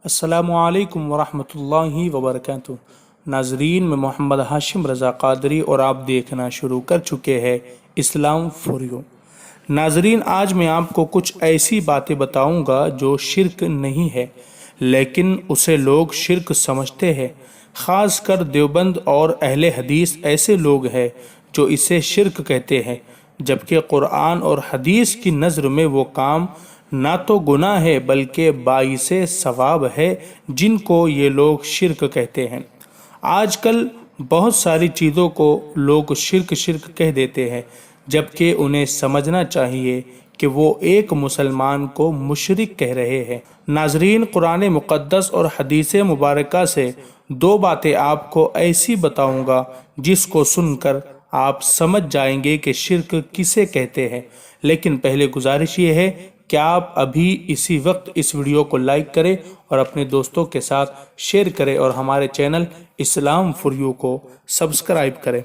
السلام علیکم ورحمۃ اللہ وبرکاتہ۔ ناظرین، میں محمد ہاشم رضا قادری اور آپ دیکھنا شروع کر چکے ہیں اسلام فور یو۔ ناظرین، آج میں آپ کو کچھ ایسی باتیں بتاؤں گا جو شرک نہیں ہے لیکن اسے لوگ شرک سمجھتے ہیں۔ خاص کر دیوبند اور اہل حدیث ایسے لوگ ہیں جو اسے شرک کہتے ہیں، جبکہ قرآن اور حدیث کی نظر میں وہ کام نہ تو گناہ ہے بلکہ باعث ثواب ہے جن کو یہ لوگ شرک کہتے ہیں۔ آج کل بہت ساری چیزوں کو لوگ شرک کہہ دیتے ہیں، جبکہ انہیں سمجھنا چاہیے کہ وہ ایک مسلمان کو مشرک کہہ رہے ہیں۔ ناظرین، قرآن مقدس اور حدیث مبارکہ سے دو باتیں آپ کو ایسی بتاؤں گا جس کو سن کر آپ سمجھ جائیں گے کہ شرک کسے کہتے ہیں۔ لیکن پہلے گزارش یہ ہے کہ آپ ابھی اسی وقت اس ویڈیو کو لائک کریں اور اپنے دوستوں کے ساتھ شیئر کریں اور ہمارے چینل اسلام فور یو کو سبسکرائب کریں۔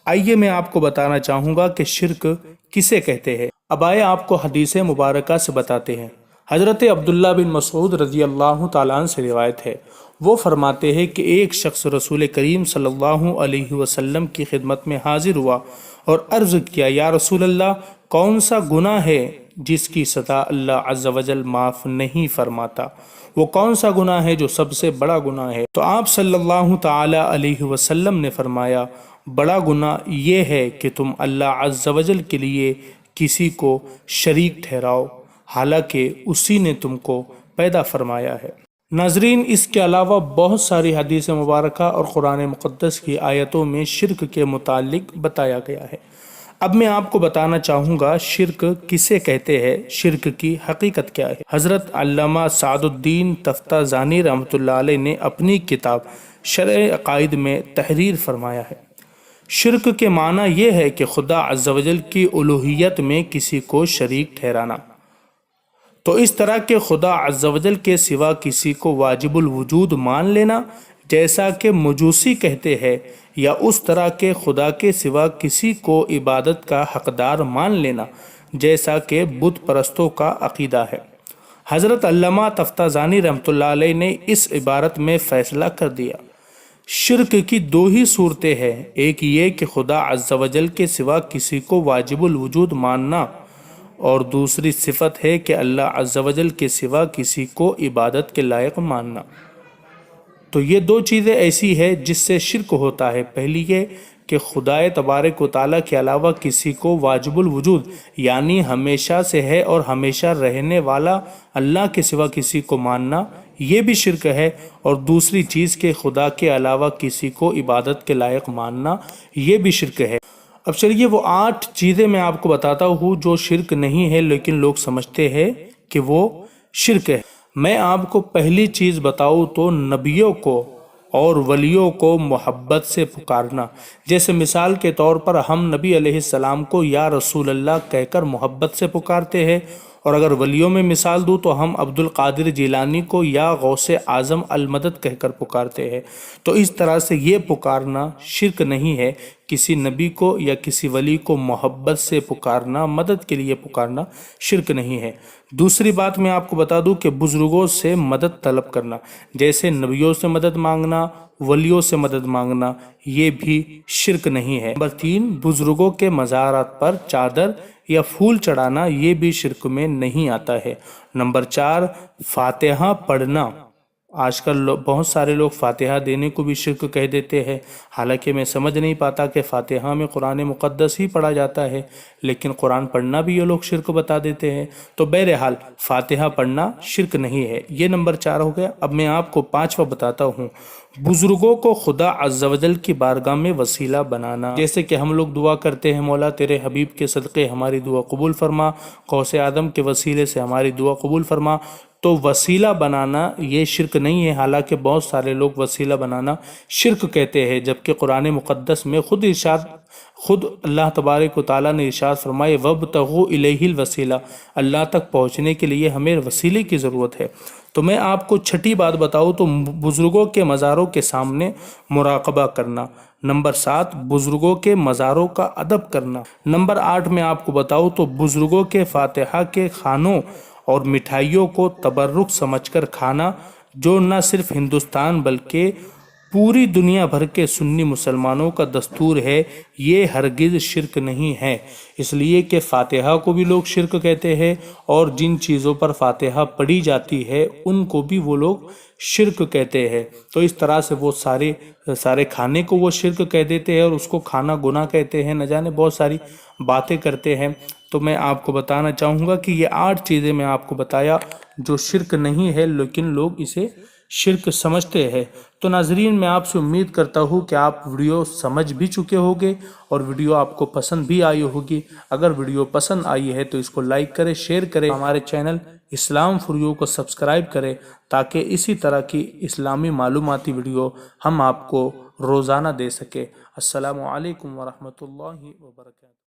آئیے میں آپ کو بتانا چاہوں گا کہ شرک کسے کہتے ہیں۔ اب آئے آپ کو حدیث مبارکہ سے بتاتے ہیں۔ حضرت عبداللہ بن مسعود رضی اللہ تعالیٰ عنہ سے روایت ہے، وہ فرماتے ہیں کہ ایک شخص رسول کریم صلی اللہ علیہ وسلم کی خدمت میں حاضر ہوا اور عرض کیا، یا رسول اللہ، کون سا گناہ ہے جس کی سزا اللہ عز و جل معاف نہیں فرماتا؟ وہ کون سا گناہ ہے جو سب سے بڑا گناہ ہے؟ تو آپ صلی اللہ تعالی علیہ وسلم نے فرمایا، بڑا گناہ یہ ہے کہ تم اللہ عز و جل کے لیے کسی کو شریک ٹھہراؤ، حالانکہ اسی نے تم کو پیدا فرمایا ہے۔ ناظرین، اس کے علاوہ بہت ساری حدیث مبارکہ اور قرآن مقدس کی آیتوں میں شرک کے متعلق بتایا گیا ہے۔ اب میں آپ کو بتانا چاہوں گا شرک کسے کہتے ہیں، شرک کی حقیقت کیا ہے۔ حضرت علامہ سعد الدین تفتازانی رحمۃ اللہ علیہ نے اپنی کتاب شرح عقائد میں تحریر فرمایا ہے، شرک کے معنی یہ ہے کہ خدا عز و جل کی الوہیت میں کسی کو شریک ٹھہرانا، تو اس طرح کہ خدا عز و جل کے سوا کسی کو واجب الوجود مان لینا جیسا کہ مجوسی کہتے ہیں، یا اس طرح کہ خدا کے سوا کسی کو عبادت کا حقدار مان لینا جیسا کہ بت پرستوں کا عقیدہ ہے۔ حضرت علامہ تفتازانی رحمۃ اللہ علیہ نے اس عبارت میں فیصلہ کر دیا، شرک کی دو ہی صورتیں ہیں، ایک یہ کہ خدا عز و جل کے سوا کسی کو واجب الوجود ماننا، اور دوسری صفت ہے کہ اللہ عز و جل کے سوا کسی کو عبادت کے لائق ماننا۔ تو یہ دو چیزیں ایسی ہیں جس سے شرک ہوتا ہے۔ پہلی یہ کہ خدائے تبارک و تعالیٰ کے علاوہ کسی کو واجب الوجود یعنی ہمیشہ سے ہے اور ہمیشہ رہنے والا اللہ کے سوا کسی کو ماننا، یہ بھی شرک ہے۔ اور دوسری چیز کہ خدا کے علاوہ کسی کو عبادت کے لائق ماننا، یہ بھی شرک ہے۔ اب چلیے وہ 8 چیزیں میں آپ کو بتاتا ہوں جو شرک نہیں ہے لیکن لوگ سمجھتے ہیں کہ وہ شرک ہے۔ میں آپ کو پہلی چیز بتاؤں تو نبیوں کو اور ولیوں کو محبت سے پکارنا۔ جیسے مثال کے طور پر ہم نبی علیہ السلام کو یا رسول اللہ کہہ کر محبت سے پکارتے ہیں، اور اگر ولیوں میں مثال دوں تو ہم عبد القادر جیلانی کو یا غوث اعظم المدد کہہ کر پکارتے ہیں۔ تو اس طرح سے یہ پکارنا شرک نہیں ہے۔ کسی نبی کو یا کسی ولی کو محبت سے پکارنا، مدد کے لیے پکارنا شرک نہیں ہے۔ دوسری بات میں آپ کو بتا دوں کہ بزرگوں سے مدد طلب کرنا، جیسے نبیوں سے مدد مانگنا، ولیوں سے مدد مانگنا، یہ بھی شرک نہیں ہے۔ نمبر 3، بزرگوں کے مزارات پر چادر یا پھول چڑھانا، یہ بھی شرک میں نہیں آتا ہے۔ نمبر 4، فاتحہ پڑھنا۔ آج کل بہت سارے لوگ فاتحہ دینے کو بھی شرک کہہ دیتے ہیں، حالانکہ میں سمجھ نہیں پاتا کہ فاتحہ میں قرآن مقدس ہی پڑھا جاتا ہے، لیکن قرآن پڑھنا بھی یہ لوگ شرک بتا دیتے ہیں۔ تو بہرحال فاتحہ پڑھنا شرک نہیں ہے۔ یہ نمبر 4 ہو گیا۔ اب میں آپ کو 5واں بتاتا ہوں، بزرگوں کو خدا عز و جل کی بارگاہ میں وسیلہ بنانا۔ جیسے کہ ہم لوگ دعا کرتے ہیں، مولا تیرے حبیب کے صدقے ہماری دعا قبول فرما، غوث اعظم کے وسیلے سے ہماری دعا قبول فرما۔ تو وسیلہ بنانا یہ شرک نہیں ہے، حالانکہ بہت سارے لوگ وسیلہ بنانا شرک کہتے ہیں، جبکہ قرآن مقدس میں خود اللہ تبارک و تعالیٰ نے ارشاد فرمائے، وَابْتَغُوا إِلَيْهِ الْوَسِيلَةَ، اللہ تک پہنچنے کے لیے ہمیں وسیلے کی ضرورت ہے۔ تو میں آپ کو 6ٹھی بات بتاؤں تو بزرگوں کے مزاروں کے سامنے مراقبہ کرنا۔ نمبر 7، بزرگوں کے مزاروں کا ادب کرنا۔ نمبر 8 میں آپ کو بتاؤں تو بزرگوں کے فاتحہ کے کھانوں اور مٹھائیوں کو تبرک سمجھ کر کھانا، جو نہ صرف ہندوستان بلکہ پوری دنیا بھر کے سنی مسلمانوں کا دستور ہے، یہ ہرگز شرک نہیں ہے، اس لیے کہ فاتحہ کو بھی لوگ شرک کہتے ہیں، اور جن چیزوں پر فاتحہ پڑھی جاتی ہے ان کو بھی وہ لوگ شرک کہتے ہیں۔ تو اس طرح سے وہ سارے کھانے کو وہ شرک کہہ دیتے ہیں، اور اس کو کھانا گناہ کہتے ہیں، نہ جانے بہت ساری باتیں کرتے ہیں۔ تو میں آپ کو بتانا چاہوں گا کہ یہ 8 چیزیں میں آپ کو بتایا جو شرک نہیں ہے لیکن لوگ اسے شرک سمجھتے ہیں۔ تو ناظرین، میں آپ سے امید کرتا ہوں کہ آپ ویڈیو سمجھ بھی چکے ہوگے اور ویڈیو آپ کو پسند بھی آئی ہوگی۔ اگر ویڈیو پسند آئی ہے تو اس کو لائک کریں، شیئر کریں، ہمارے چینل اسلام فور یو کو سبسکرائب کریں تاکہ اسی طرح کی اسلامی معلوماتی ویڈیو ہم آپ کو روزانہ دے سکیں۔ السلام علیکم ورحمۃ اللہ وبرکاتہ۔